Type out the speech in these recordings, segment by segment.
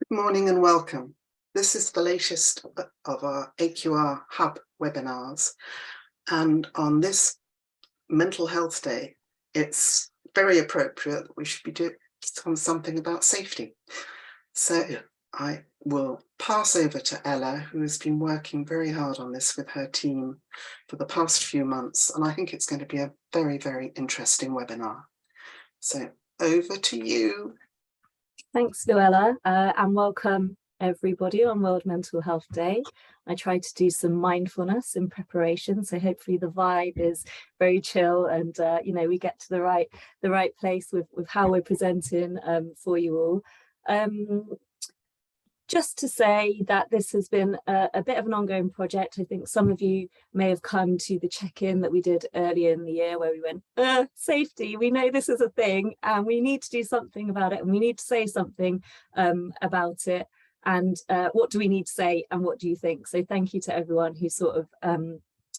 Good morning and welcome. This is the latest of our AQR Hub webinars, and on this Mental Health Day, it's very appropriate that we should be doing something about safety. So I will pass over to Ella, who has been working very hard on this with her team for the past few months, and I think it's going to be a very, very interesting webinar. So over to you. Thanks, Luella, and welcome everybody on World Mental Health Day. I tried to do some mindfulness in preparation, so hopefully the vibe is very chill, and you know, we get to the right place with how we're presenting for you all. Just to say that this has been a bit of an ongoing project. I think some of you may have come to the check-in that we did earlier in the year where we went, safety, we know this is a thing and we need to do something about it, and we need to say something about it. And what do we need to say and what do you think? So thank you to everyone who sort of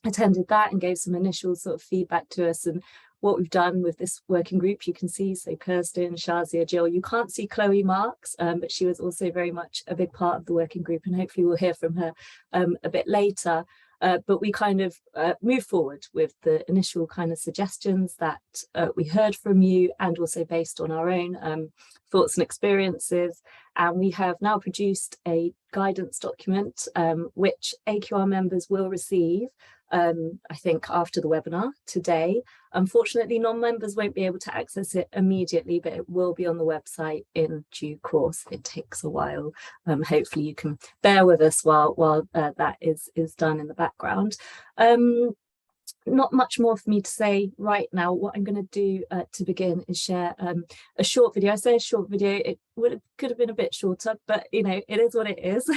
attended that and gave some initial sort of feedback to us. And what we've done with this working group, you can see, so Kirsten, Shazia, Jill, you can't see Chloe Marks, but she was also very much a big part of the working group, and hopefully we'll hear from her a bit later. But we kind of move forward with the initial kind of suggestions that we heard from you, and also based on our own thoughts and experiences. And we have now produced a guidance document, which AQR members will receive, I think, after the webinar today. Unfortunately, non-members won't be able to access it immediately, but it will be on the website in due course. It takes a while. Hopefully you can bear with us while that is done in the background. Not much more for me to say right now. What I'm going to do to begin is share a short video. I say a short video, it could have been a bit shorter, but you know, it is what it is.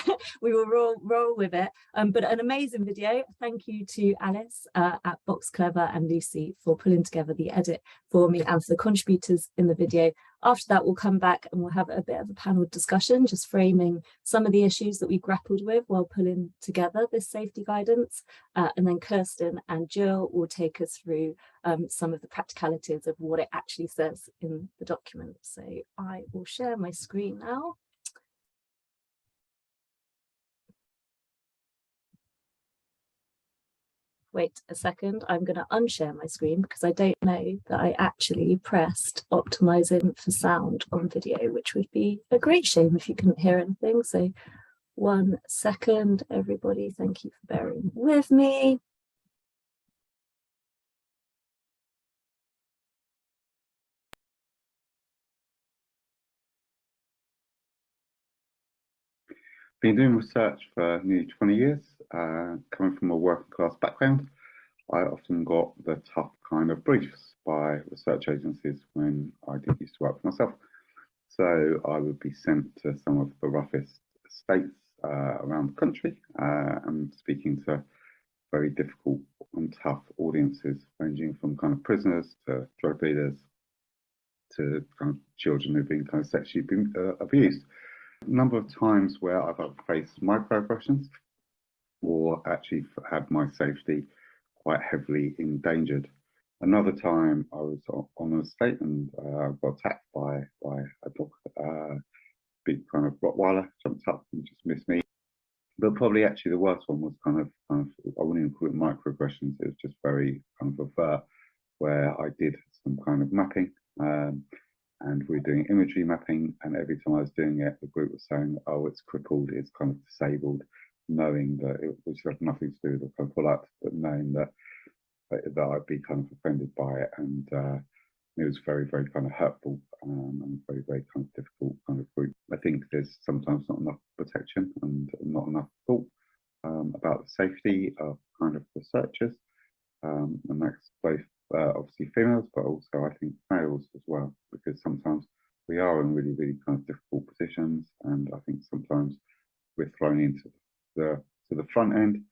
We will roll with it. But an amazing video. Thank you to Alice at Box Clever and Lucy for pulling together the edit for me, and for the contributors in the video. After that, we'll come back and we'll have a bit of a panel discussion, just framing some of the issues that we grappled with while pulling together this safety guidance. And then Kirsten and Jill will take us through some of the practicalities of what it actually says in the document. So I will share my screen now. Wait a second, I'm going to unshare my screen because I don't know that I actually pressed optimizing for sound on video, which would be a great shame if you couldn't hear anything. So 1 second, everybody. Thank you for bearing with me. Been doing research for nearly 20 years, coming from a working class background. I often got the tough kind of briefs by research agencies when I used to work for myself. So I would be sent to some of the roughest states around the country and speaking to very difficult and tough audiences, ranging from kind of prisoners to drug dealers to kind of children who've been kind of sexually abused. A number of times where I've faced microaggressions or actually had my safety quite heavily endangered. Another time I was on an estate and got attacked by a dog. Big kind of Rottweiler jumped up and just missed me. But probably actually the worst one was kind of I wouldn't even call it microaggressions. It was just very kind of overt, where I did some kind of mapping. And we were doing imagery mapping, and every time I was doing it, the group was saying, oh, it's crippled, it's kind of disabled, knowing that it which had nothing to do with the kind of pull-out, but knowing that I'd be kind of offended by it. And it was very, very kind of hurtful and very, very kind of difficult kind of group. I think there's sometimes not enough protection and not enough thought about the safety of kind of researchers, and that's both obviously females, but also I think males as well, because sometimes we are in really, really kind of difficult positions, and I think sometimes we're thrown into the front end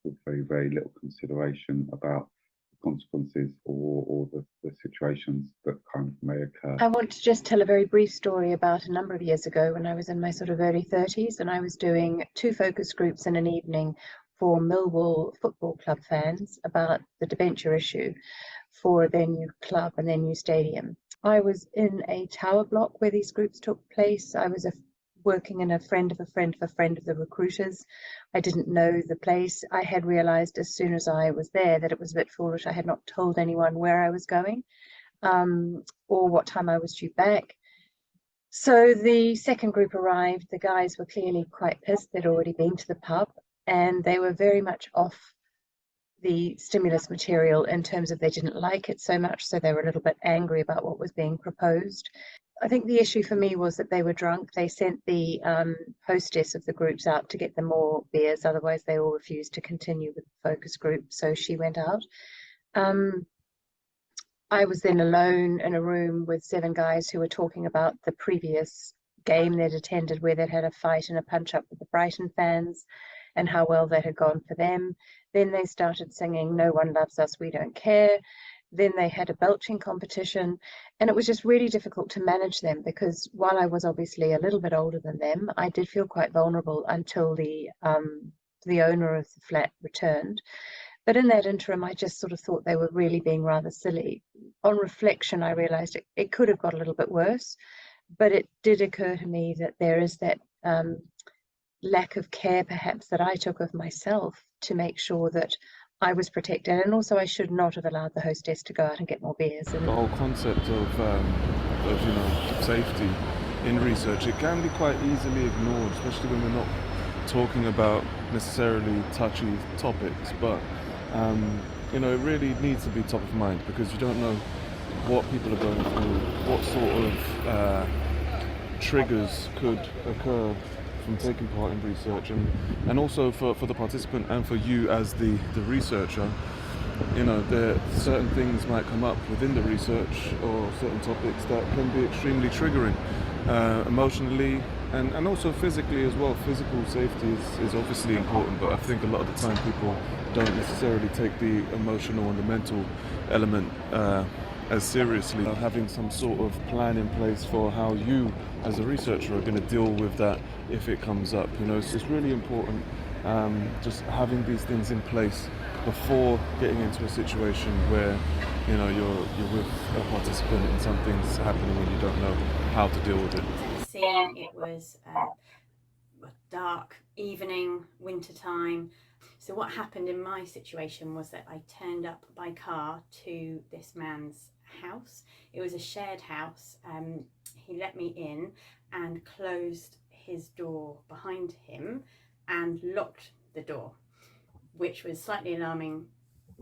with very, very little consideration about the consequences or the situations that kind of may occur. I want to just tell a very brief story about a number of years ago when I was in my sort of early 30s, and I was doing 2 focus groups in an evening for Millwall Football Club fans about the debenture issue for their new club and their new stadium. I was in a tower block where these groups took place. I was a working in a friend of a friend of a friend of the recruiters. I didn't know the place. I had realized as soon as I was there that it was a bit foolish. I had not told anyone where I was going, or what time I was due back. So the second group arrived. The guys were clearly quite pissed. They'd already been to the pub, and they were very much off the stimulus material in terms of they didn't like it so much, so they were a little bit angry about what was being proposed. I think the issue for me was that they were drunk. They sent the hostess of the groups out to get them more beers, otherwise they all refused to continue with the focus group, so she went out. I was then alone in a room with 7 guys who were talking about the previous game they'd attended, where they'd had a fight and a punch up with the Brighton fans and how well that had gone for them. Then they started singing "No One Loves Us, We Don't Care." Then they had a belching competition, and it was just really difficult to manage them, because while I was obviously a little bit older than them, I did feel quite vulnerable until the owner of the flat returned. But in that interim, I just sort of thought they were really being rather silly. On reflection, I realized it could have got a little bit worse, but it did occur to me that there is that lack of care perhaps that I took of myself to make sure that I was protected, and also I should not have allowed the hostess to go out and get more beers. And the whole concept of safety in research, it can be quite easily ignored, especially when we're not talking about necessarily touchy topics, but it really needs to be top of mind, because you don't know what people are going through, what sort of triggers could occur from taking part in research, and also for the participant and for you as the researcher. There certain things might come up within the research, or certain topics that can be extremely triggering, emotionally and also physically as well. Physical safety is obviously important, but I think a lot of the time people don't necessarily take the emotional and the mental element as seriously. Having some sort of plan in place for how you as a researcher are going to deal with that if it comes up. It's just really important, just having these things in place before getting into a situation where you're with a participant and something's happening and you don't know how to deal with it. It was a dark evening, winter time. So what happened in my situation was that I turned up by car to this man's house. It was a shared house. He let me in and closed his door behind him and locked the door, which was slightly alarming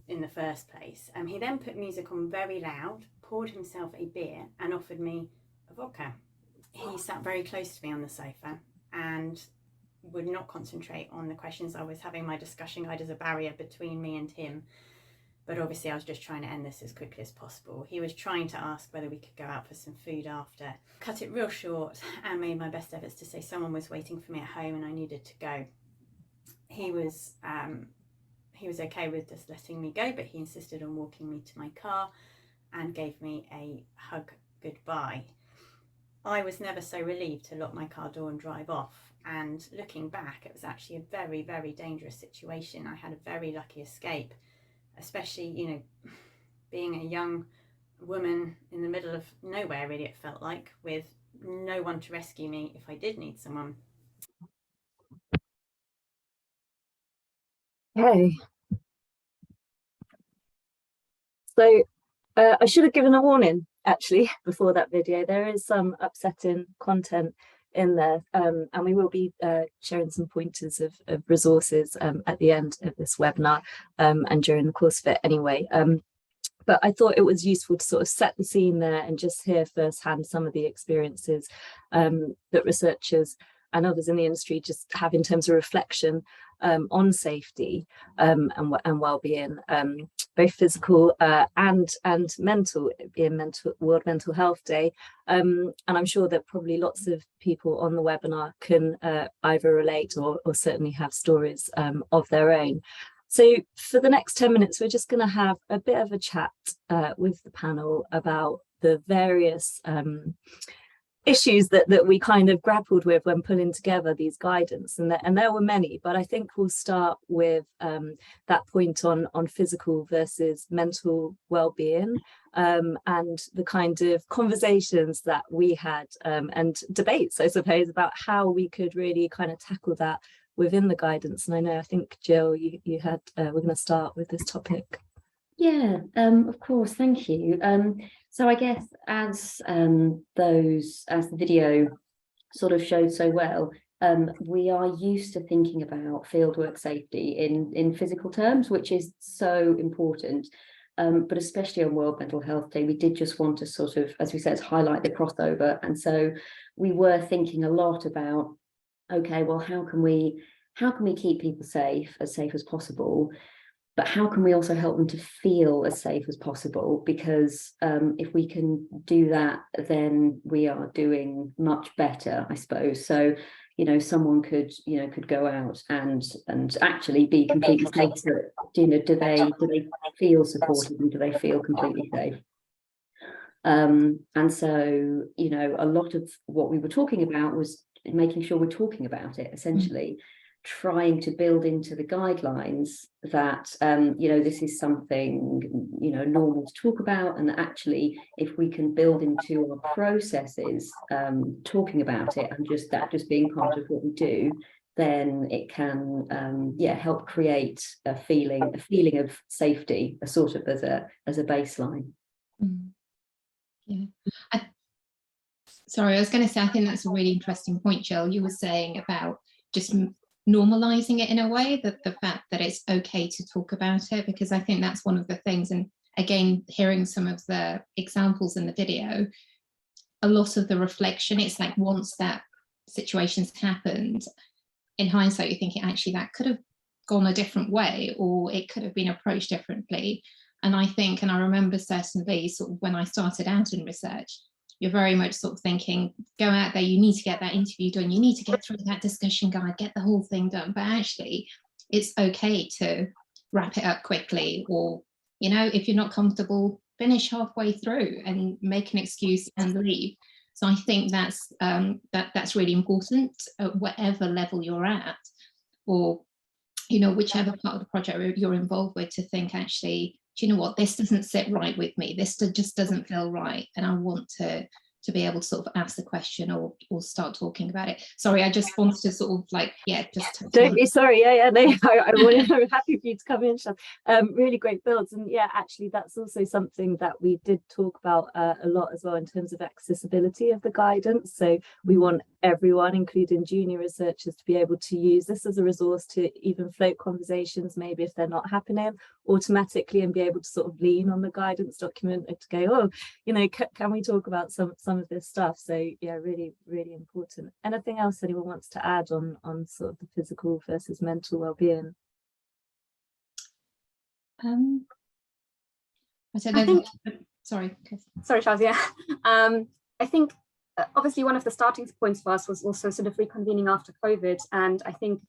in the first place. He then put music on very loud, poured himself a beer and offered me a vodka. He sat very close to me on the sofa and would not concentrate on the questions I was having. My discussion guide as a barrier between me and him, but obviously I was just trying to end this as quickly as possible. He was trying to ask whether we could go out for some food after. Cut it real short and made my best efforts to say someone was waiting for me at home and I needed to go. He was okay with just letting me go, but he insisted on walking me to my car and gave me a hug goodbye. I was never so relieved to lock my car door and drive off, and looking back, it was actually a very, very dangerous situation. I had a very lucky escape, especially, being a young woman in the middle of nowhere, really, it felt like, with no one to rescue me if I did need someone. Okay. So I should have given a warning actually before that video. There is some upsetting content in there, and we will be sharing some pointers of resources at the end of this webinar and during the course of it anyway. But I thought it was useful to sort of set the scene there and just hear firsthand some of the experiences that researchers and others in the industry just have in terms of reflection on safety and well-being, both physical and mental, being World Mental Health Day. And I'm sure that probably lots of people on the webinar can either relate or certainly have stories of their own. So for the next 10 minutes, we're just going to have a bit of a chat with the panel about the various issues that we kind of grappled with when pulling together these guidance, and there were many, but I think we'll start with that point on physical versus mental well-being, and the kind of conversations that we had, and debates, I suppose, about how we could really kind of tackle that within the guidance. And I think Jill, you had we're going to start with this topic. Yeah, of course, thank you. So I guess as the video sort of showed so well, we are used to thinking about fieldwork safety in physical terms, which is so important. But especially on World Mental Health Day, we did just want to sort of, as we said, highlight the crossover. And so we were thinking a lot about, okay, well, how can we keep people safe as possible? But how can we also help them to feel as safe as possible? Because if we can do that, then we are doing much better, I suppose. So, you know, someone could go out and actually be completely safe. You know, do they feel supported, and do they feel completely safe? And so, you know, a lot of what we were talking about was making sure we're talking about it, essentially. Trying to build into the guidelines that you know, this is something, you know, normal to talk about, and actually if we can build into our processes talking about it, and just being part of what we do, then it can help create a feeling of safety, a sort of as a baseline. Yeah, sorry, I was going to say, I think that's a really interesting point, Jill. You were saying about just normalizing it in a way, that the fact that it's okay to talk about it, because I think that's one of the things. And again, hearing some of the examples in the video, a lot of the reflection, it's like once that situation's happened, in hindsight, you're thinking, actually, that could have gone a different way, or it could have been approached differently. And I think, and I remember certainly sort of when I started out in research, you're very much sort of thinking, go out there, you need to get that interview done, you need to get through that discussion guide, get the whole thing done. But actually, it's okay to wrap it up quickly, or, you know, if you're not comfortable, finish halfway through and make an excuse and leave. So I think that's really important at whatever level you're at, or, you know, whichever part of the project you're involved with, to think, actually, do you know what, this doesn't sit right with me, this just doesn't feel right, and I want to be able to sort of ask the question or start talking about it. Sorry, I just wanted to sort of like, just don't be sorry. No, I'm happy for you to come in, Sean. Really great builds. And yeah, actually that's also something that we did talk about a lot as well, in terms of accessibility of the guidance. So we want everyone, including junior researchers, to be able to use this as a resource to even float conversations, maybe if they're not happening automatically, and be able to sort of lean on the guidance document to go, oh, you know, can we talk about some of this stuff? So yeah, really, really important. Anything else anyone wants to add on sort of the physical versus mental well-being? I don't know. Sorry, Charles. Yeah, I think obviously one of the starting points for us was also sort of reconvening after COVID, and I think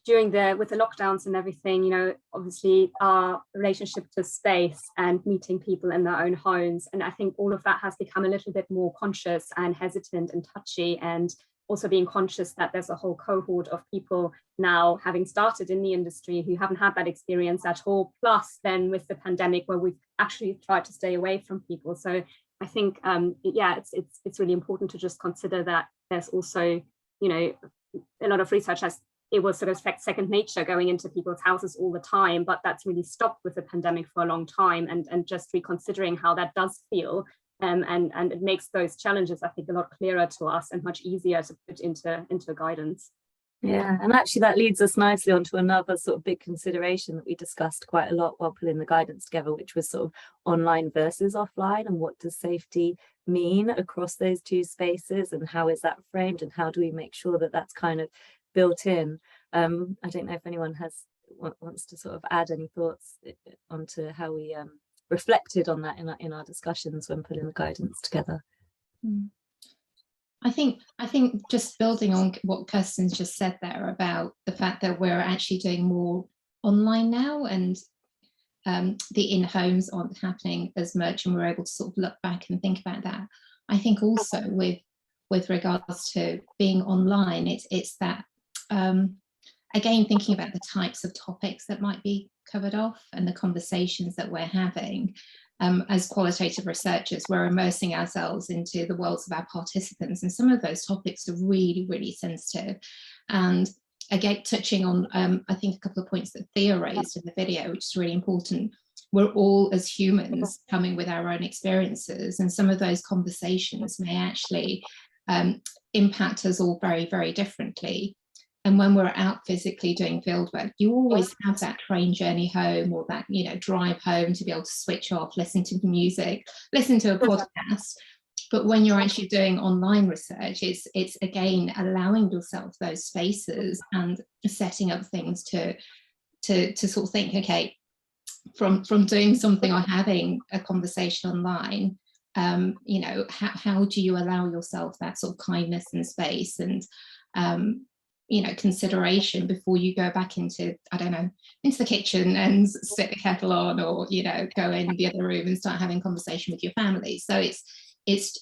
with the lockdowns and everything, you know, obviously our relationship to space and meeting people in their own homes, and I think all of that has become a little bit more conscious and hesitant and touchy, and also being conscious that there's a whole cohort of people now having started in the industry who haven't had that experience at all, plus then with the pandemic where we've actually tried to stay away from people. So I think it's really important to just consider that there's also, you know, a lot of research has, it was sort of second nature going into people's houses all the time, but that's really stopped with the pandemic for a long time, and just reconsidering how that does feel, and it makes those challenges, I think, a lot clearer to us and much easier to put into guidance. Yeah, and actually that leads us nicely onto another sort of big consideration that we discussed quite a lot while pulling the guidance together, which was sort of online versus offline, and what does safety mean across those two spaces, and how is that framed, and how do we make sure that that's kind of built in. I don't know if anyone wants to sort of add any thoughts onto how we reflected on that in our discussions when putting the guidance together. I think just building on what Kirsten's just said there about the fact that we're actually doing more online now, and the in-homes aren't happening as much, and we're able to sort of look back and think about that. I think also with regards to being online, it's that again, thinking about the types of topics that might be covered off and the conversations that we're having. As qualitative researchers, we're immersing ourselves into the worlds of our participants, and some of those topics are really, really sensitive. And again, touching on, I think, a couple of points that Thea raised in the video, which is really important. We're all, as humans, coming with our own experiences, and some of those conversations may actually impact us all very, very differently. And when we're out physically doing fieldwork, you always have that train journey home, or that, you know, drive home to be able to switch off, listen to music, listen to a podcast. But when you're actually doing online research, it's again allowing yourself those spaces and setting up things to sort of think, okay, from doing something or having a conversation online, you know, how do you allow yourself that sort of kindness and space and you know, consideration before you go back into, I don't know, into the kitchen and stick the kettle on, or, you know, go in the other room and start having conversation with your family. So it's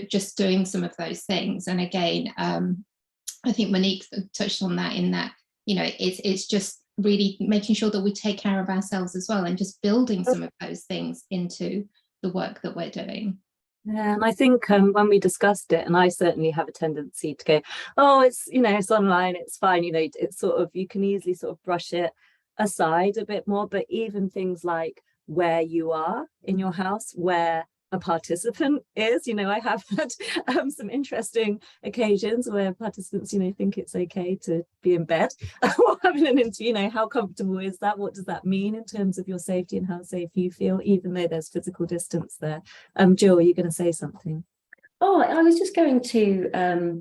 just doing some of those things. And again, I think Monique touched on that, in that, you know, it's just really making sure that we take care of ourselves as well, and just building some of those things into the work that we're doing. Yeah, and I think when we discussed it, and I certainly have a tendency to go, oh, it's, you know, it's online, it's fine, you know, it's sort of, you can easily sort of brush it aside a bit more. But even things like where you are in your house, where a participant is, you know, I have had some interesting occasions where participants, you know, think it's okay to be in bed or having an interview. You know, how comfortable is that? What does that mean in terms of your safety and how safe you feel, even though there's physical distance there? Jill, are you going to say something? Oh, I was just going to,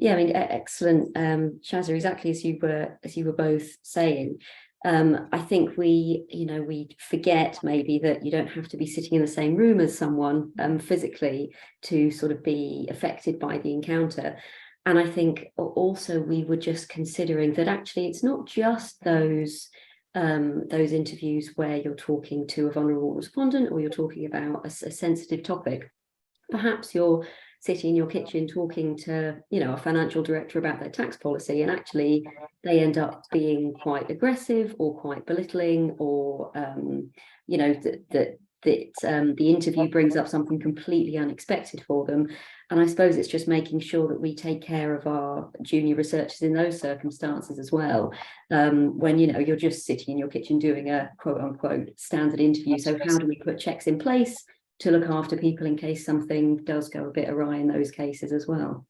yeah, I mean, excellent, Shazza, exactly as you were both saying. I think we forget maybe that you don't have to be sitting in the same room as someone physically to sort of be affected by the encounter. And I think also we were just considering that actually it's not just those interviews where you're talking to a vulnerable respondent, or you're talking about a sensitive topic. Perhaps you're sitting in your kitchen talking to, you know, a financial director about their tax policy, and actually they end up being quite aggressive or quite belittling, or you know, that the interview brings up something completely unexpected for them. And I suppose it's just making sure that we take care of our junior researchers in those circumstances as well, when, you know, you're just sitting in your kitchen doing a quote unquote standard interview. So how do we put checks in place to look after people in case something does go a bit awry in those cases as well?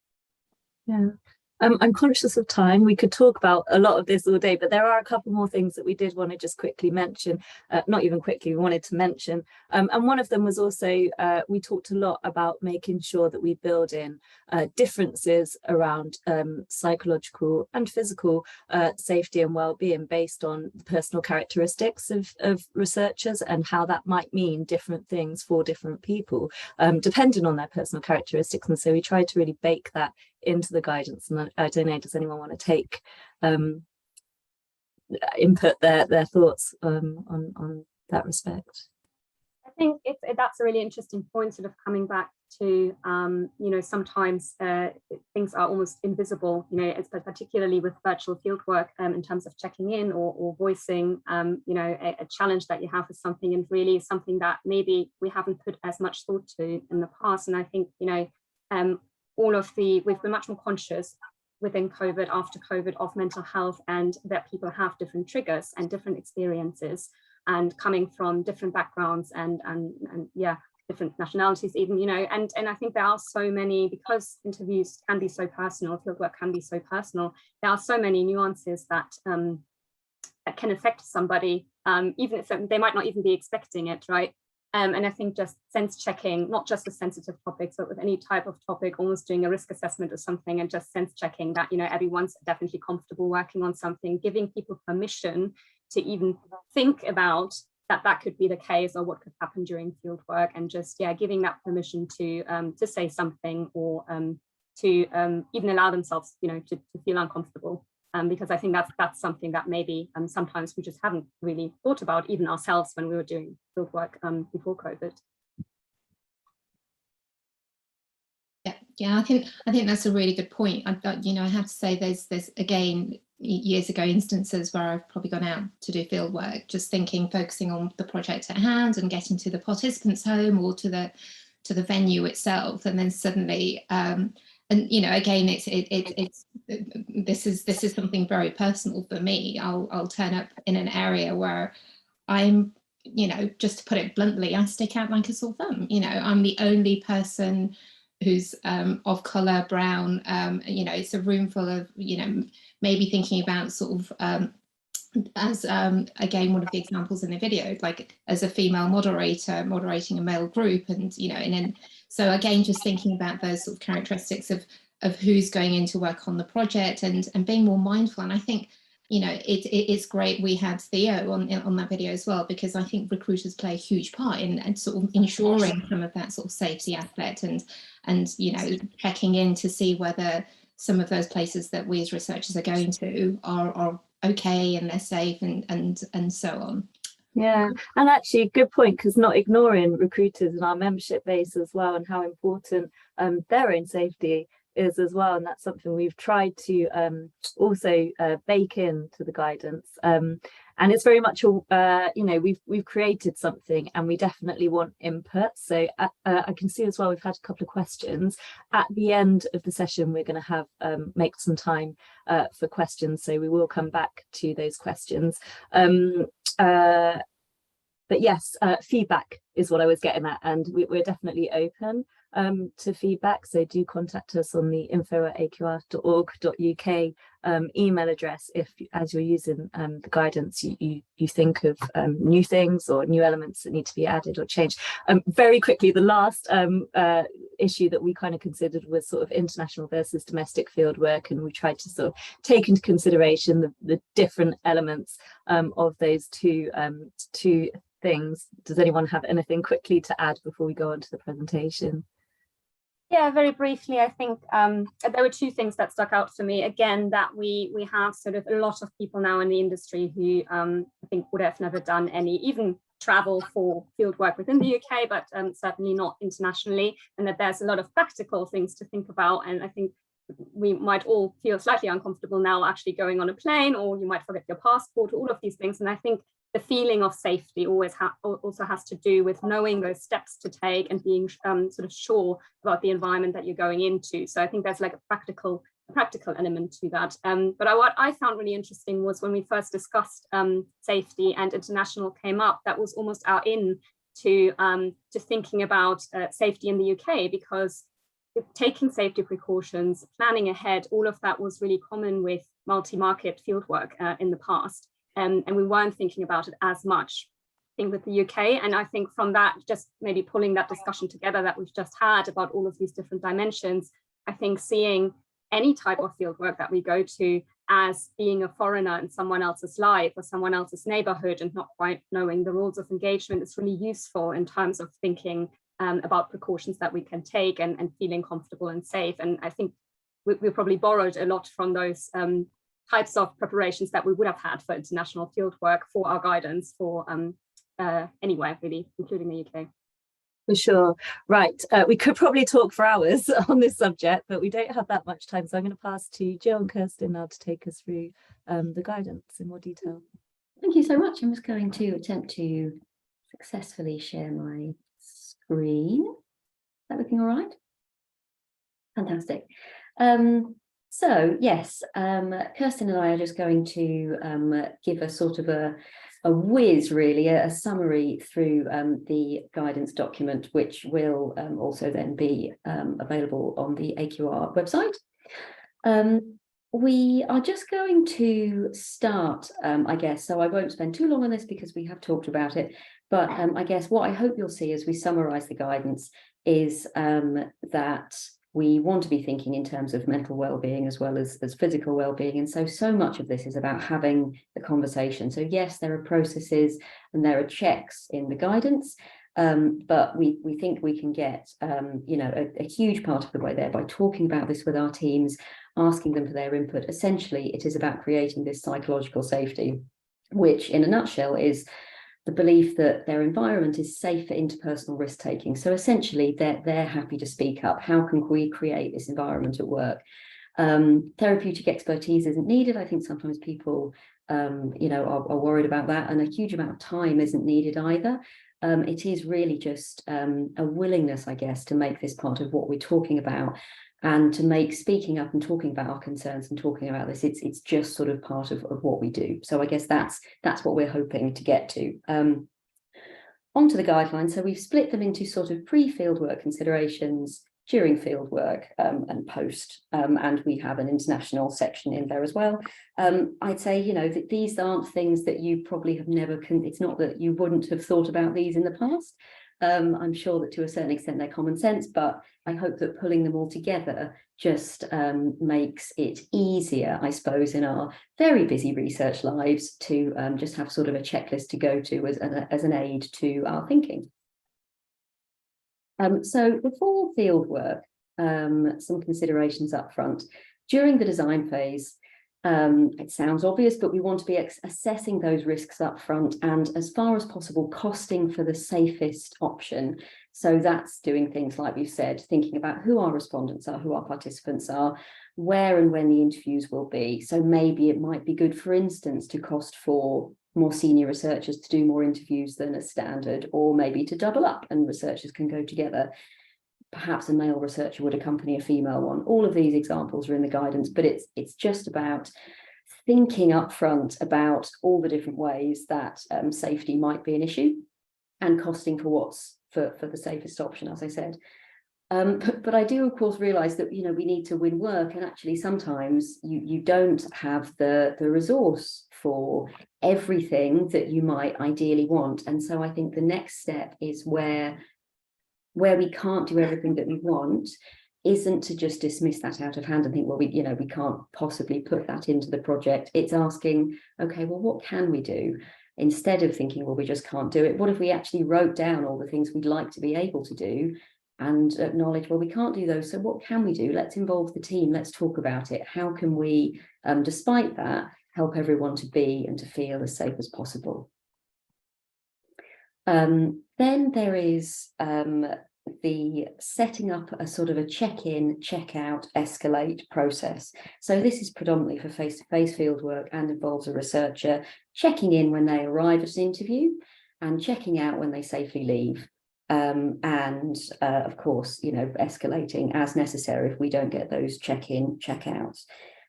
Yeah. I'm conscious of time. We could talk about a lot of this all day, but there are a couple more things that we did want to just quickly mention, not even quickly, we wanted to mention. And one of them was also, we talked a lot about making sure that we build in differences around psychological and physical safety and well-being based on the personal characteristics of researchers, and how that might mean different things for different people, depending on their personal characteristics. And so we tried to really bake that into the guidance. And I don't know, does anyone want to take input their thoughts on that respect? I think that's a really interesting point, sort of coming back to, you know, sometimes things are almost invisible, you know, particularly with virtual fieldwork, in terms of checking in or voicing, you know, a challenge that you have with something, and really something that maybe we haven't put as much thought to in the past. And I think, you know, we've been much more conscious within COVID, after COVID, of mental health, and that people have different triggers and different experiences, and coming from different backgrounds and yeah, different nationalities even, you know, and I think there are so many, because interviews can be so personal, fieldwork can be so personal, there are so many nuances that that can affect somebody, even if they might not even be expecting it, right? And I think just sense checking, not just with sensitive topics, but with any type of topic, almost doing a risk assessment or something, and just sense checking that, you know, everyone's definitely comfortable working on something, giving people permission to even think about that could be the case, or what could happen during field work, and just, yeah, giving that permission to say something, or to even allow themselves, you know, to feel uncomfortable. Because I think that's something that maybe sometimes we just haven't really thought about, even ourselves, when we were doing field work before COVID. Yeah, Yeah, I think that's a really good point. I have to say there's again years ago instances where I've probably gone out to do field work, just focusing on the project at hand and getting to the participant's home or to the venue itself, and then suddenly and again this is something very personal for me. I'll turn up in an area where I'm, just to put it bluntly, I stick out like a sore thumb. I'm the only person who's of colour, brown. It's a room full of, maybe thinking about sort of as again, one of the examples in the video, like as a female moderator moderating a male group, and so again, just thinking about those sort of characteristics of who's going in to work on the project and being more mindful. And I think it's great we had Theo on that video as well, because I think recruiters play a huge part in sort of ensuring some of that sort of safety aspect and checking in to see whether some of those places that we as researchers are going to are okay and they're safe and so on. Yeah, and actually good point, because not ignoring recruiters in our membership base as well, and how important their own safety is as well, and that's something we've tried to also bake into the guidance, and it's very much we've created something and we definitely want input. So I can see as well we've had a couple of questions at the end of the session. We're going to have make some time for questions, so we will come back to those questions. But yes, feedback is what I was getting at, and we're definitely open to feedback, so do contact us on the info@aqr.org.uk email address if, as you're using the guidance, you think of new things or new elements that need to be added or changed. Very quickly, the last issue that we kind of considered was sort of international versus domestic field work, and we tried to sort of take into consideration the different elements of those two things. Does anyone have anything quickly to add before we go on to the presentation? Yeah, very briefly, I think there were two things that stuck out for me. Again, that we have sort of a lot of people now in the industry who I think would have never done any even travel for field work within the UK, but certainly not internationally, and that there's a lot of practical things to think about. And I think we might all feel slightly uncomfortable now actually going on a plane, or you might forget your passport, all of these things. And I think the feeling of safety also has to do with knowing those steps to take and being sort of sure about the environment that you're going into. So I think there's like a practical element to that. But what I found really interesting was when we first discussed safety and international came up, that was almost our in to thinking about safety in the UK, because taking safety precautions, planning ahead, all of that was really common with multi-market fieldwork in the past. And we weren't thinking about it as much, I think, with the UK. And I think from that, just maybe pulling that discussion together that we've just had about all of these different dimensions, I think seeing any type of fieldwork that we go to as being a foreigner in someone else's life or someone else's neighborhood and not quite knowing the rules of engagement is really useful in terms of thinking about precautions that we can take and feeling comfortable and safe. And I think we probably borrowed a lot from those types of preparations that we would have had for international field work for our guidance for anywhere really, including the UK. For sure. Right, we could probably talk for hours on this subject, but we don't have that much time, so I'm going to pass to Jill and Kirsten now to take us through the guidance in more detail. Thank you so much. I'm just going to attempt to successfully share my screen. Is that looking all right? Fantastic. So yes, Kirsten and I are just going to give a sort of a whiz, really, a summary through the guidance document, which will also then be available on the AQR website. We are just going to start, I guess, so I won't spend too long on this because we have talked about it, but I guess what I hope you'll see as we summarise the guidance is that we want to be thinking in terms of mental well-being as well as physical well-being. And so much of this is about having the conversation. So yes, there are processes and there are checks in the guidance, but we think we can get a huge part of the way there by talking about this with our teams, asking them for their input. Essentially, it is about creating this psychological safety, which in a nutshell is the belief that their environment is safe for interpersonal risk taking. So essentially, they're happy to speak up. How can we create this environment at work? Therapeutic expertise isn't needed. I think sometimes people, are worried about that, and a huge amount of time isn't needed either. It is really just a willingness, I guess, to make this part of what we're talking about, and to make speaking up and talking about our concerns and talking about this, it's just sort of part of what we do. So I guess that's what we're hoping to get to. Onto the guidelines. So we've split them into sort of pre-fieldwork considerations, during fieldwork, and post, and we have an international section in there as well. I'd say, that these aren't things that you probably have never, it's not that you wouldn't have thought about these in the past. I'm sure that to a certain extent they're common sense, but I hope that pulling them all together just makes it easier, I suppose, in our very busy research lives to just have sort of a checklist to go to as an aid to our thinking. So before fieldwork, some considerations up front. During the design phase, it sounds obvious, but we want to be assessing those risks up front and, as far as possible, costing for the safest option. So that's doing things like we've said, thinking about who our respondents are, who our participants are, where and when the interviews will be. So maybe it might be good, for instance, to cost for more senior researchers to do more interviews than a standard, or maybe to double up and researchers can go together. Perhaps a male researcher would accompany a female one. All of these examples are in the guidance, but it's just about thinking up front about all the different ways that safety might be an issue, and costing for what's for the safest option, as I said. But I do, of course, realise that we need to win work, and actually sometimes you don't have the resource for everything that you might ideally want. And so I think the next step is where we can't do everything that we want, isn't to just dismiss that out of hand and think, well, we can't possibly put that into the project. It's asking, okay, well, what can we do? Instead of thinking, well, we just can't do it, what if we actually wrote down all the things we'd like to be able to do and acknowledge, well, we can't do those, so what can we do? Let's involve the team, let's talk about it. How can we, despite that, help everyone to be and to feel as safe as possible? Then there is the setting up a sort of a check-in, check-out, escalate process. So this is predominantly for face-to-face fieldwork and involves a researcher checking in when they arrive at an interview and checking out when they safely leave. And of course, escalating as necessary if we don't get those check-in, check-outs.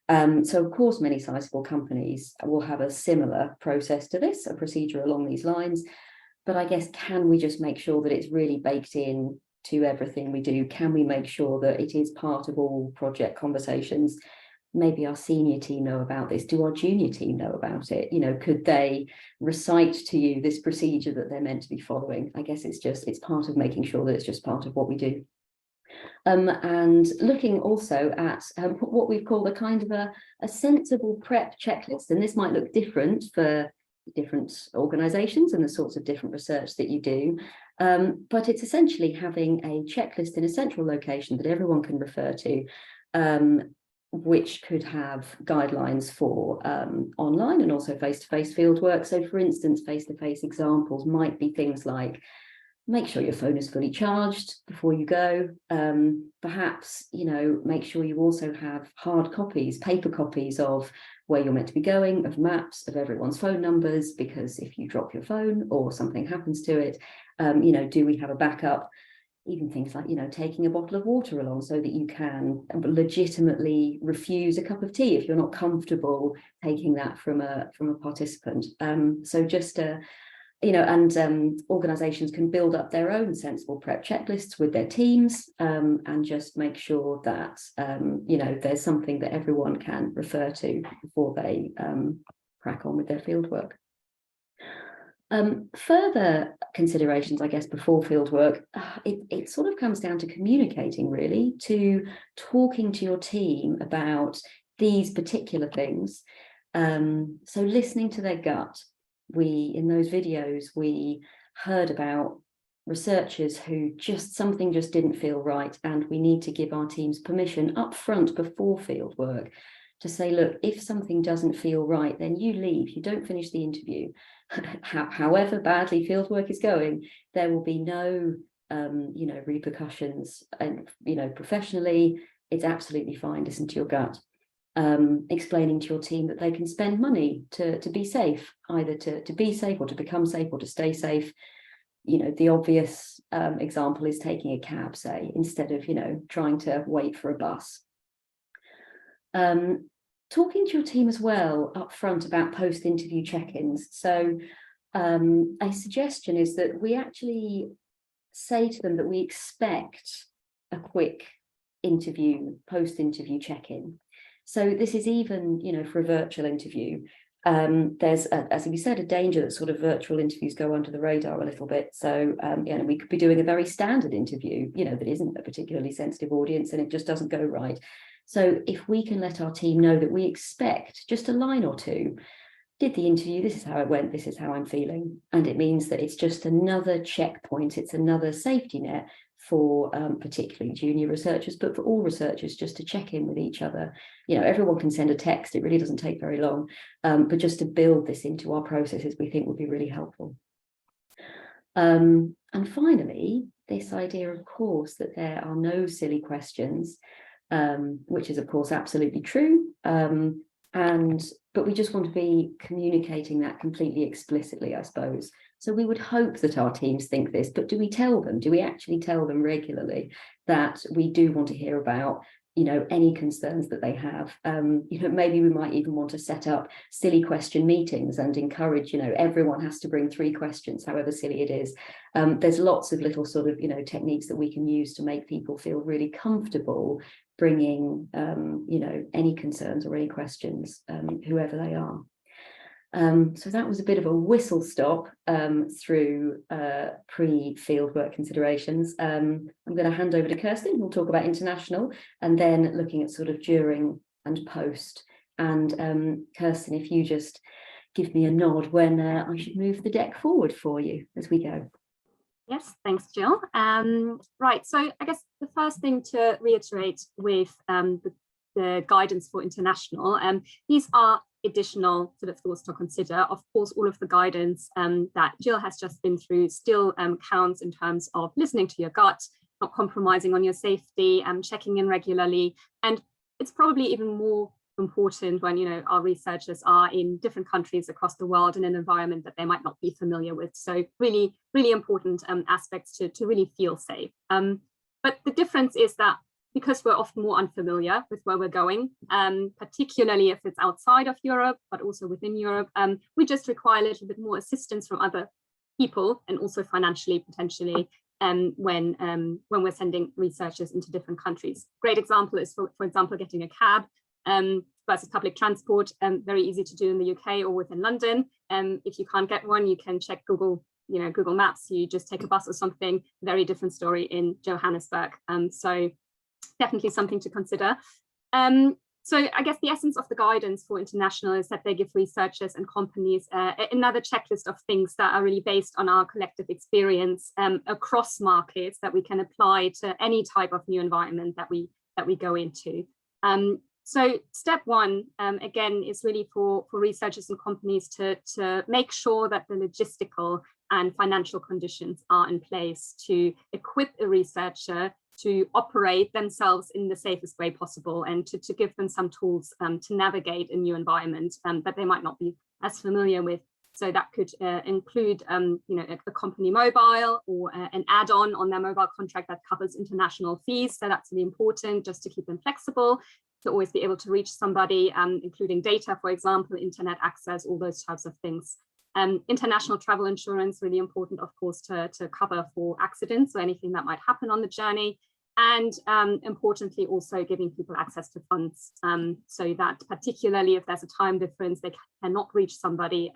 So of course, many sizable companies will have a similar process to this, a procedure along these lines. But I guess, can we just make sure that it's really baked in to everything we do? Can we make sure that it is part of all project conversations? Maybe our senior team know about this. Do our junior team know about it? Could they recite to you this procedure that they're meant to be following? I guess it's part of making sure that it's just part of what we do. And looking also at what we've called a kind of a sensible prep checklist. And this might look different for different organizations and the sorts of different research that you do, but it's essentially having a checklist in a central location that everyone can refer to, which could have guidelines for online and also face-to-face fieldwork. So for instance, face-to-face examples might be things like, make sure your phone is fully charged before you go. Perhaps, make sure you also have hard copies, paper copies of where you're meant to be going, of maps, of everyone's phone numbers, because if you drop your phone or something happens to it, do we have a backup? Even things like, taking a bottle of water along so that you can legitimately refuse a cup of tea if you're not comfortable taking that from a participant. So just organizations can build up their own sensible prep checklists with their teams, and just make sure that there's something that everyone can refer to before they crack on with their fieldwork. Further considerations, I guess, before fieldwork, it sort of comes down to communicating, really, to talking to your team about these particular things. So listening to their gut. In those videos, we heard about researchers who something just didn't feel right, and we need to give our teams permission up front before fieldwork to say, look, if something doesn't feel right, then you leave, you don't finish the interview. However badly fieldwork is going, there will be no repercussions, and professionally it's absolutely fine. Listen to your gut. Explaining to your team that they can spend money to be safe, either to be safe or to become safe or to stay safe. The obvious example is taking a cab, say, instead of trying to wait for a bus. Talking to your team as well up front about post-interview check-ins. So a suggestion is that we actually say to them that we expect a quick post-interview check-in. So this is even, for a virtual interview. There's, as we said, a danger that sort of virtual interviews go under the radar a little bit. So, we could be doing a very standard interview, that isn't a particularly sensitive audience, and it just doesn't go right. So if we can let our team know that we expect just a line or two, did the interview, this is how it went, this is how I'm feeling. And it means that it's just another checkpoint, it's another safety net for particularly junior researchers, but for all researchers, just to check in with each other. Everyone can send a text, it really doesn't take very long, but just to build this into our processes, we think would be really helpful. And finally, this idea, of course, that there are no silly questions, which is, of course, absolutely true. But we just want to be communicating that completely explicitly, I suppose. So we would hope that our teams think this, but do we tell them? Do we actually tell them regularly that we do want to hear about, any concerns that they have? Maybe we might even want to set up silly question meetings and encourage, everyone has to bring 3 questions, however silly it is. There's lots of little sort of, techniques that we can use to make people feel really comfortable bringing, any concerns or any questions, whoever they are. So that was a bit of a whistle stop through pre-fieldwork considerations. I'm going to hand over to Kirsten, who'll talk about international, and then looking at sort of during and post. And Kirsten, if you just give me a nod when I should move the deck forward for you as we go. Yes, thanks, Jill. Right, so I guess the first thing to reiterate with the guidance for international, these are additional sort of thoughts to consider. Of course, all of the guidance that Jill has just been through still counts in terms of listening to your gut, not compromising on your safety, checking in regularly. And it's probably even more important when our researchers are in different countries across the world in an environment that they might not be familiar with. So really, really important aspects to really feel safe. But the difference is that because we're often more unfamiliar with where we're going, particularly if it's outside of Europe, but also within Europe, we just require a little bit more assistance from other people, and also financially, potentially, when we're sending researchers into different countries. Great example is, for example, getting a cab versus public transport, very easy to do in the UK or within London. If you can't get one, you can check Google Maps, you just take a bus or something. Very different story in Johannesburg. So definitely something to consider. So I guess the essence of the guidance for international is that they give researchers and companies another checklist of things that are really based on our collective experience across markets that we can apply to any type of new environment that we go into. So step one, again, is really for researchers and companies to make sure that the logistical and financial conditions are in place to equip a researcher to operate themselves in the safest way possible, and to give them some tools to navigate a new environment that they might not be as familiar with. So that could include a company mobile, or an add-on on their mobile contract that covers international fees. So that's really important, just to keep them flexible, to always be able to reach somebody, including data, for example, internet access, all those types of things. International travel insurance, really important, of course, to cover for accidents or anything that might happen on the journey. And importantly, also giving people access to funds, so that particularly if there's a time difference, they cannot reach somebody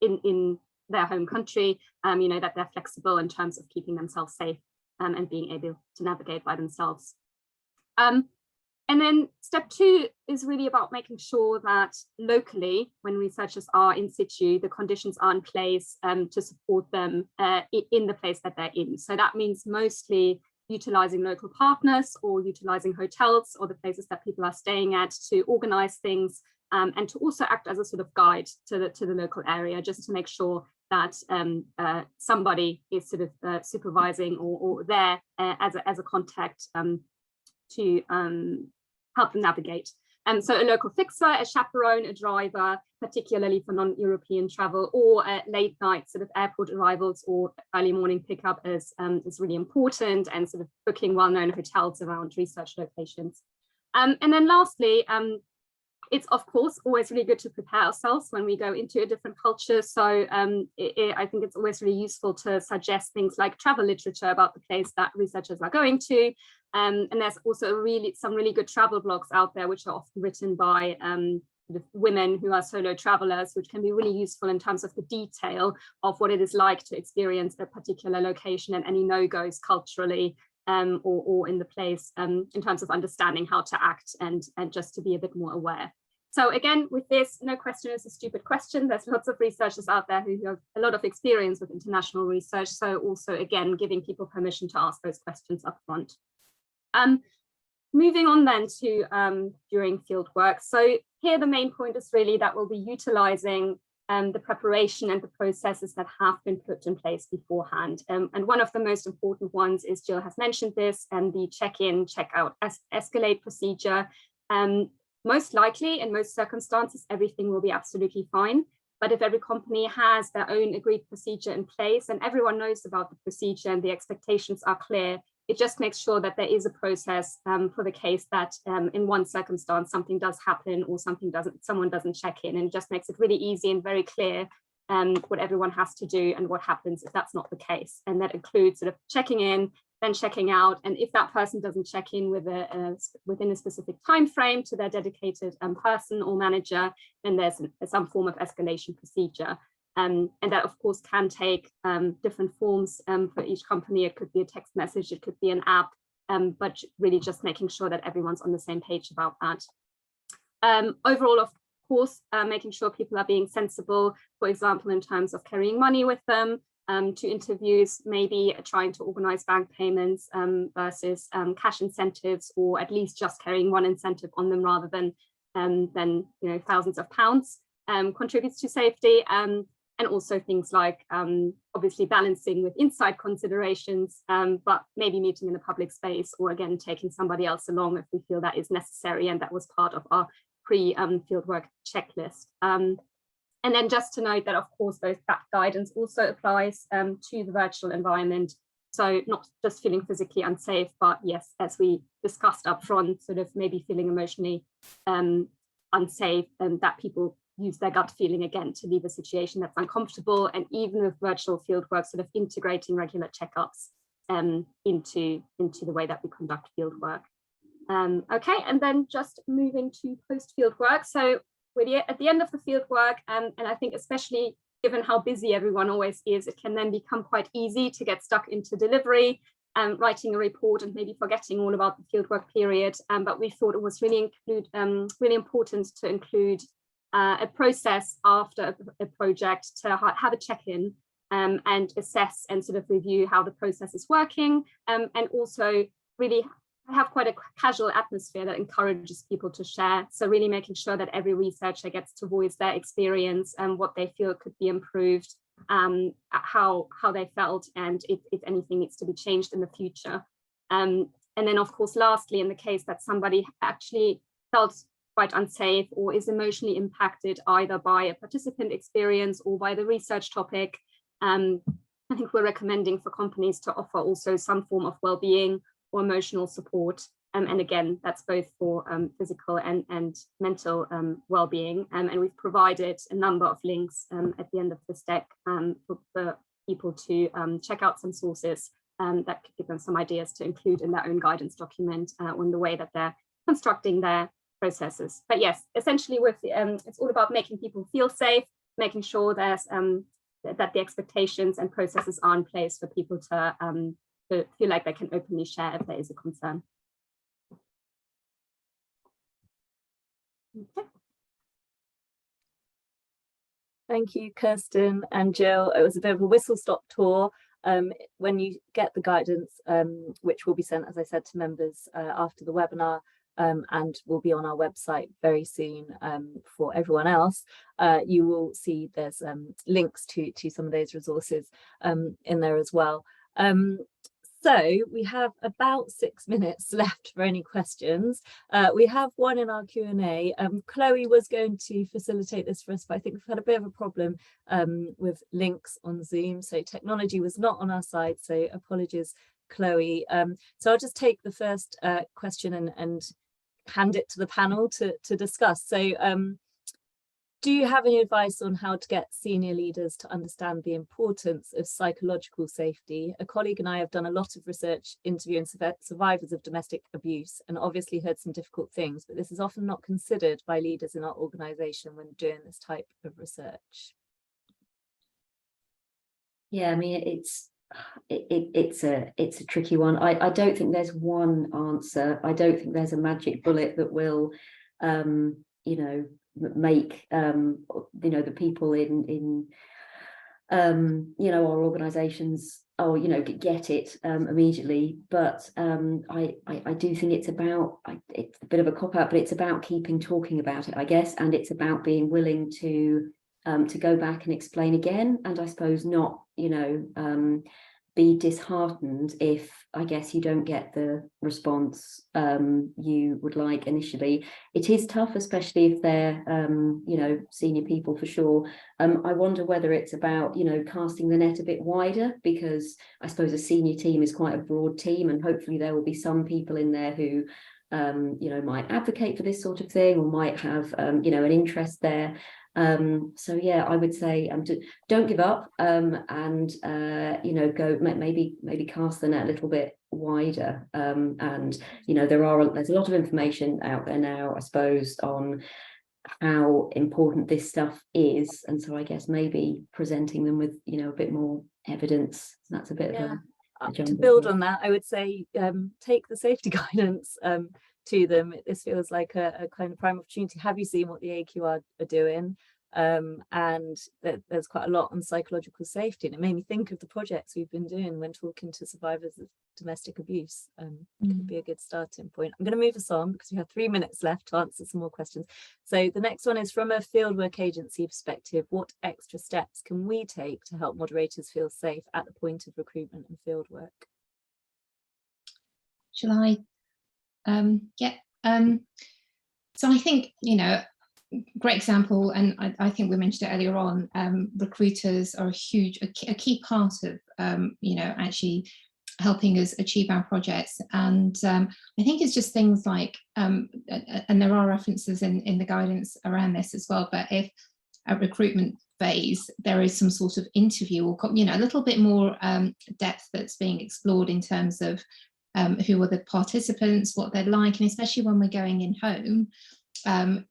in their home country, that they're flexible in terms of keeping themselves safe and being able to navigate by themselves. And then step two is really about making sure that locally, when researchers are in situ, the conditions are in place to support them in the place that they're in. So that means mostly utilizing local partners or utilizing hotels or the places that people are staying at to organize things, and to also act as a sort of guide to the local area, just to make sure that somebody is sort of supervising or there as a contact to help them navigate. So a local fixer, a chaperone, a driver, particularly for non-European travel, or late night sort of airport arrivals or early morning pickup is really important, and sort of booking well-known hotels around research locations. And then lastly, it's of course always really good to prepare ourselves when we go into a different culture. So I think it's always really useful to suggest things like travel literature about the place that researchers are going to. And there's also some really good travel blogs out there, which are often written by women who are solo travelers, which can be really useful in terms of the detail of what it is like to experience a particular location and any no-goes culturally or in the place, in terms of understanding how to act and just to be a bit more aware. So again, with this, no question is a stupid question. There's lots of researchers out there who have a lot of experience with international research. So also, again, giving people permission to ask those questions up front. Moving on then to during field work. So here the main point is really that we'll be utilizing the preparation and the processes that have been put in place beforehand. And one of the most important ones is, Jill has mentioned this, and the check-in, check-out, escalate procedure. Most likely, in most circumstances, everything will be absolutely fine. But if every company has their own agreed procedure in place and everyone knows about the procedure and the expectations are clear, it just makes sure that there is a process for the case that in one circumstance something does happen or someone doesn't check in, and it just makes it really easy and very clear what everyone has to do and what happens if that's not the case. And that includes sort of checking in, then checking out, and if that person doesn't check in within a specific time frame to their dedicated person or manager, then there's some form of escalation procedure. And that, of course, can take different forms for each company. It could be a text message, it could be an app, but really just making sure that everyone's on the same page about that. Overall, of course, making sure people are being sensible, for example, in terms of carrying money with them to interviews, maybe trying to organize bank payments versus cash incentives, or at least just carrying one incentive on them rather than thousands of pounds, contributes to safety. And also things like obviously balancing with inside considerations, but maybe meeting in a public space, or again, taking somebody else along if we feel that is necessary. And that was part of our pre-fieldwork checklist. And then just to note that, of course, that guidance also applies to the virtual environment. So not just feeling physically unsafe, but yes, as we discussed up front, sort of maybe feeling emotionally unsafe, and that people use their gut feeling again to leave a situation that's uncomfortable. And even with virtual fieldwork, sort of integrating regular checkups into the way that we conduct fieldwork. Okay, and then just moving to post-field work. So we're at the end of the field work, and I think especially given how busy everyone always is, it can then become quite easy to get stuck into delivery, writing a report and maybe forgetting all about the fieldwork period. But we thought it was really important to include a process after a project to have a check-in and assess and sort of review how the process is working, and also really have quite a casual atmosphere that encourages people to share. So really making sure that every researcher gets to voice their experience and what they feel could be improved, how they felt, and if anything needs to be changed in the future. And then, of course, lastly, in the case that somebody actually felt quite unsafe or is emotionally impacted either by a participant experience or by the research topic, I think we're recommending for companies to offer also some form of well-being or emotional support. And again, that's both for physical and mental well-being. And we've provided a number of links at the end of this deck for people to check out some sources that could give them some ideas to include in their own guidance document on the way that they're constructing their processes. But yes, essentially with it's all about making people feel safe, making sure there's that the expectations and processes are in place for people to feel like they can openly share if there is a concern. Okay. Thank you, Kirsten and Jill. It was a bit of a whistle-stop tour, when you get the guidance, which will be sent, as I said, to members after the webinar, and will be on our website very soon for everyone else, you will see there's links to some of those resources in there as well. So we have about 6 minutes left for any questions. We have one in our Q&A. Chloe was going to facilitate this for us, but I think we've had a bit of a problem with links on Zoom. So technology was not on our side, so apologies, Chloe. So I'll just take the first question and hand it to the panel to discuss. So do you have any advice on how to get senior leaders to understand the importance of psychological safety? A colleague and I have done a lot of research interviewing survivors of domestic abuse and obviously heard some difficult things, but this is often not considered by leaders in our organisation when doing this type of research. Yeah, I mean, it's a tricky one. I don't think there's one answer. I don't think there's a magic bullet that will, you know, make you know, the people in you know, our organizations, oh, you know, get it immediately, but I do think it's about, it's a bit of a cop-out, but it's about keeping talking about it, I guess, and it's about being willing to go back and explain again, and I suppose not, you know, be disheartened if, I guess, you don't get the response you would like initially. It is tough, especially if they're, you know, senior people for sure. I wonder whether it's about, you know, casting the net a bit wider, because I suppose a senior team is quite a broad team, and hopefully there will be some people in there who, you know, might advocate for this sort of thing, or might have, you know, an interest there. So yeah, I would say don't give up, and you know, go maybe cast the net a little bit wider, and you know, there's a lot of information out there now, I suppose, on how important this stuff is, and so I guess maybe presenting them with, you know, a bit more evidence. That's a bit of a to build on that, I would say take the safety guidance to them. This feels like a kind of prime opportunity. Have you seen what the AQR are doing? And there's quite a lot on psychological safety, and it made me think of the projects we've been doing when talking to survivors of domestic abuse. Could be a good starting point. I'm going to move us on because we have 3 minutes left to answer some more questions. So the next one is, from a fieldwork agency perspective, what extra steps can we take to help moderators feel safe at the point of recruitment and fieldwork? Shall I? So I think, you know, great example, and I think we mentioned it earlier on, recruiters are a key part of, you know, actually helping us achieve our projects. And I think it's just things like, and there are references in the guidance around this as well, but if at recruitment phase there is some sort of interview, or, you know, a little bit more depth that's being explored in terms of who are the participants, what they're like, and especially when we're going in home,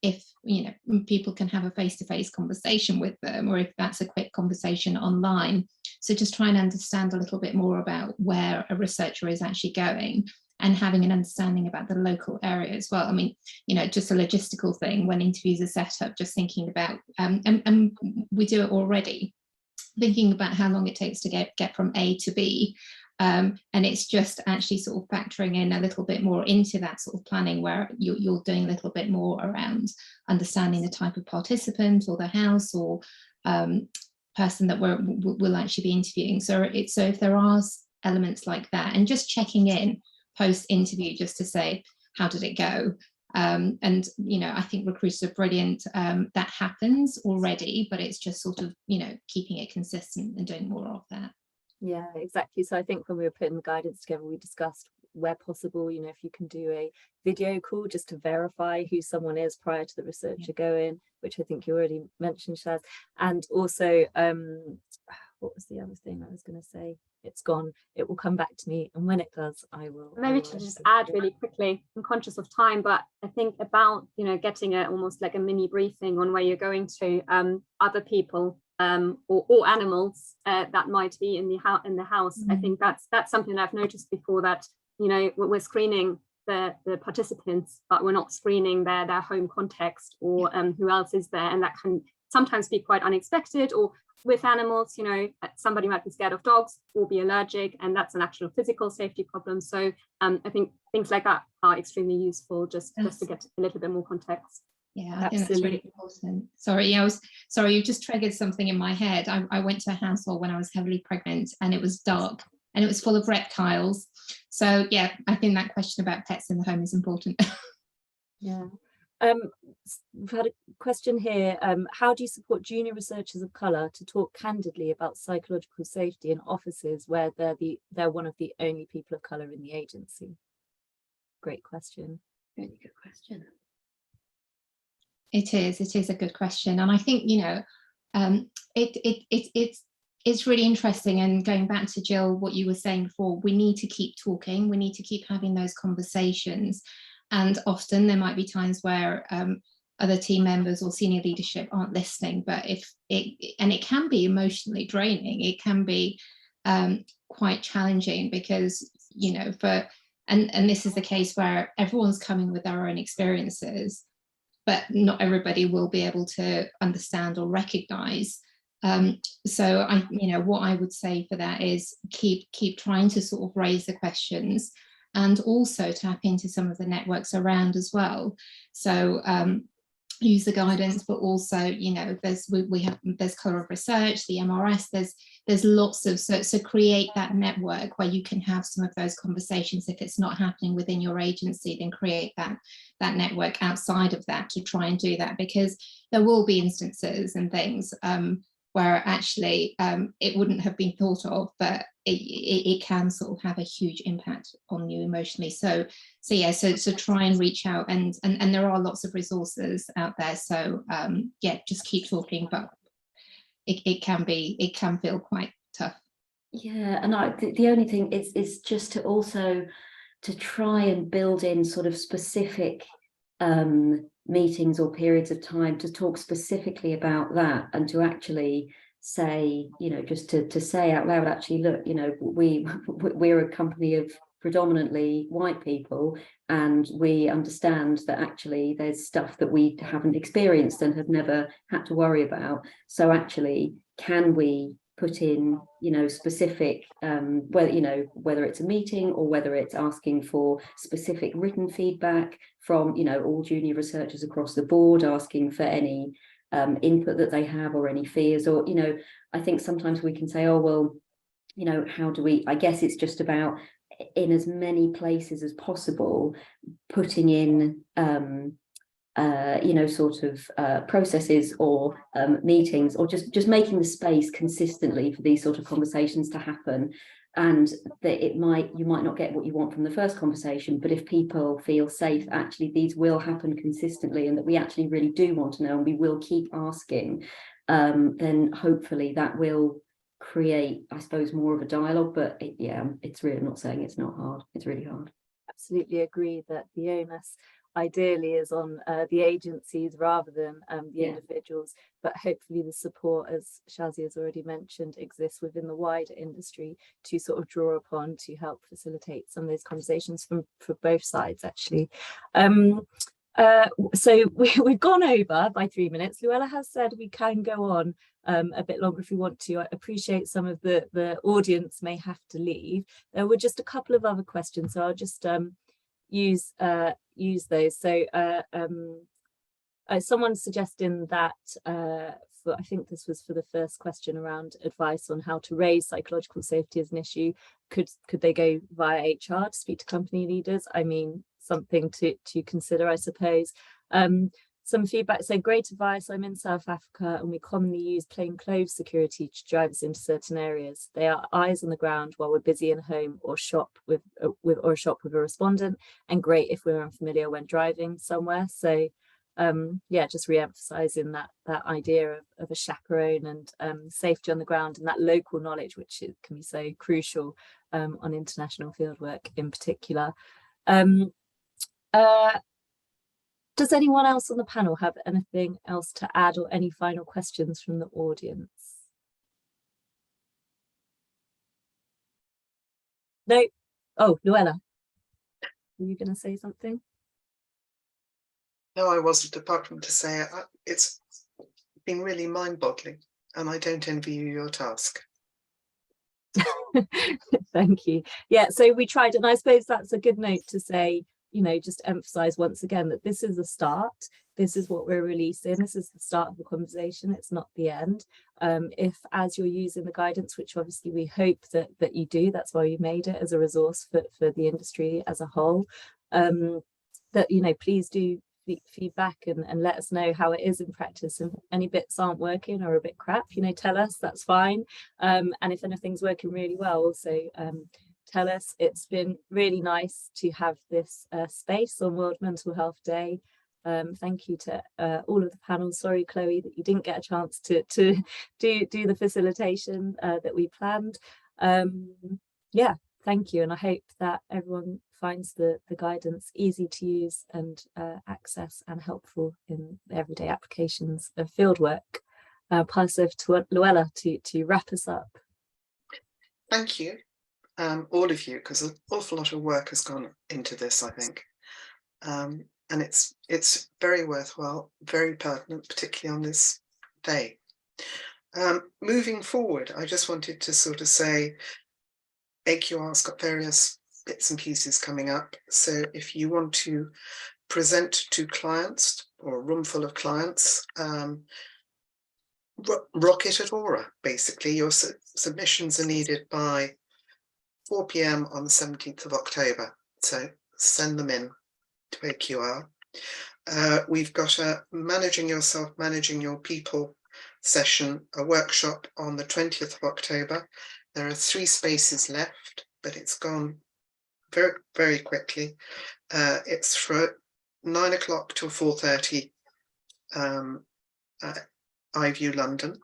if, you know, people can have a face-to-face conversation with them, or if that's a quick conversation online. So just trying to understand a little bit more about where a researcher is actually going, and having an understanding about the local area as well. I mean, you know, just a logistical thing when interviews are set up, just thinking about, and we do it already, thinking about how long it takes to get from A to B. And it's just actually sort of factoring in a little bit more into that sort of planning, where you're doing a little bit more around understanding the type of participant, or the house, or person that we'll actually be interviewing. So if there are elements like that, and just checking in post interview just to say, how did it go? And, you know, I think recruiters are brilliant. That happens already, but it's just sort of, you know, keeping it consistent and doing more of that. Yeah, exactly. So I think when we were putting the guidance together, we discussed, where possible, you know, if you can do a video call just to verify who someone is prior to the researcher going, which I think you already mentioned, Shaz. And also, what was the other thing I was going to say? It's gone. It will come back to me, and when it does, I will. Maybe to just add really quickly, I'm conscious of time, but I think about, you know, getting almost like a mini briefing on where you're going to, other people, or animals that might be in the house. I think that's something that I've noticed before, that, you know, we're screening the participants, but we're not screening their home context, or who else is there, and that can sometimes be quite unexpected, or with animals, you know, somebody might be scared of dogs or be allergic, and that's an actual physical safety problem. So I think things like that are extremely useful just to get a little bit more context. Yeah, I think that's really important. Sorry, sorry, you just triggered something in my head. I went to a household when I was heavily pregnant, and it was dark and it was full of reptiles. So yeah, I think that question about pets in the home is important. Yeah. We've had a question here. How do you support junior researchers of colour to talk candidly about psychological safety in offices where they're one of the only people of colour in the agency? Great question. Really good question. It is a good question, and I think, you know, it's really interesting. And going back to Jill, what you were saying before, we need to keep talking, we need to keep having those conversations, and often there might be times where other team members or senior leadership aren't listening, but it can be emotionally draining, it can be quite challenging, because, you know, and this is the case where everyone's coming with their own experiences, but not everybody will be able to understand or recognize. So you know, what I would say for that is keep trying to sort of raise the questions, and also tap into some of the networks around as well. So use the guidance, but also, you know, there's Colour of Research, the MRS, there's lots of, so create that network where you can have some of those conversations. If it's not happening within your agency, then create that network outside of that to try and do that, because there will be instances and things where actually it wouldn't have been thought of, but it can sort of have a huge impact on you emotionally. So yeah, so try and reach out, and there are lots of resources out there. So yeah, just keep talking, but it can feel quite tough. Yeah, and the only thing is just to also to try and build in sort of specific meetings or periods of time to talk specifically about that, and to actually say, you know, just to say out loud, actually, look, you know, we're a company of predominantly white people, and we understand that actually there's stuff that we haven't experienced and have never had to worry about. So actually, can we put in, you know, specific, whether it's a meeting or whether it's asking for specific written feedback from, you know, all junior researchers across the board, asking for any input that they have, or any fears, or, you know, I think sometimes we can say, oh, well, you know, how do we, I guess it's just about, in as many places as possible, putting in you know, sort of processes or meetings, or just making the space consistently for these sort of conversations to happen. And that you might not get what you want from the first conversation, but if people feel safe, actually these will happen consistently, and that we actually really do want to know, and we will keep asking, then hopefully that will create, I suppose, more of a dialogue. But yeah, it's really, I'm not saying it's not hard, it's really hard. Absolutely agree that the onus ideally is on the agencies rather than the individuals, but hopefully the support, as Shazia has already mentioned, exists within the wider industry to sort of draw upon to help facilitate some of those conversations for both sides, actually. So we've gone over by 3 minutes. Luella has said we can go on a bit longer if we want to. I appreciate some of the audience may have to leave. There were just a couple of other questions, so I'll just use those. So someone's suggesting that I think this was for the first question around advice on how to raise psychological safety as an issue. Could they go via HR to speak to company leaders? I mean, something to consider, I suppose. Some feedback, so great advice. I'm in South Africa and we commonly use plainclothes security to drive us into certain areas. They are eyes on the ground while we're busy in a home or shop with a respondent, and great if we're unfamiliar when driving somewhere. So yeah, just re-emphasizing that idea of a chaperone and safety on the ground, and that local knowledge, which can be so crucial on international fieldwork in particular. Does anyone else on the panel have anything else to add, or any final questions from the audience? No? Oh, Luella, were you going to say something? No, I wasn't, apart from to say it's been really mind-boggling, and I don't envy you your task. Thank you. Yeah, so we tried, and I suppose that's a good note to say, you know, just emphasize once again that this is a start. This is what we're releasing. This is the start of the conversation. It's not the end. If, as you're using the guidance, which obviously we hope that you do, that's why we made it as a resource for the industry as a whole, that, you know, please do feedback and let us know how it is in practice, and if any bits aren't working or a bit crap, you know, tell us, that's fine. And if anything's working really well, also tell us. It's been really nice to have this space on World Mental Health Day. Thank you to all of the panel. Sorry, Chloe, that you didn't get a chance to do the facilitation that we planned. Yeah, thank you, and I hope that everyone finds the guidance easy to use and access and helpful in everyday applications of fieldwork. Pass over to Luella to wrap us up. Thank you, all of you, because an awful lot of work has gone into this, I think. And it's very worthwhile, very pertinent, particularly on this day. Moving forward, I just wanted to sort of say AQR's got various bits and pieces coming up. So if you want to present to clients or a room full of clients, rocket at Aura, basically. Your submissions are needed by 4 p.m. on the 17th of October. So send them in to AQR. We've got a Managing Yourself, Managing Your People session, a workshop on the 20th of October. There are 3 spaces left, but it's gone very, very quickly. It's from 9 o'clock till 4:30 iView London.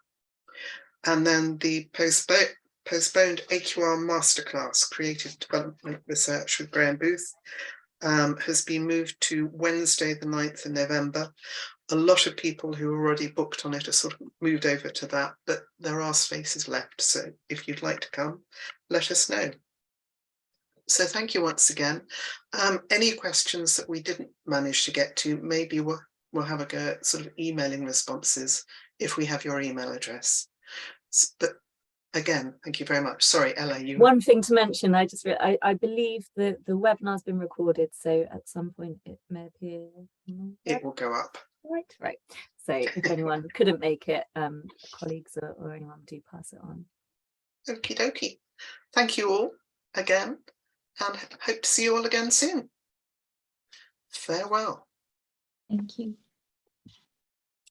And then the postponed AQR Masterclass, Creative Development Research with Graham Booth, has been moved to Wednesday, the 9th of November. A lot of people who are already booked on it are sort of moved over to that, but there are spaces left. So if you'd like to come, let us know. So thank you once again. Any questions that we didn't manage to get to, maybe we'll have a go at sort of emailing responses if we have your email address. But again, thank you very much. Sorry, Ella, you. One thing to mention, I believe the webinar's been recorded, so at some point it may appear. It will go up. Right. So if anyone couldn't make it, colleagues or anyone, do pass it on. Okie dokie. Thank you all again, and hope to see you all again soon. Farewell. Thank you.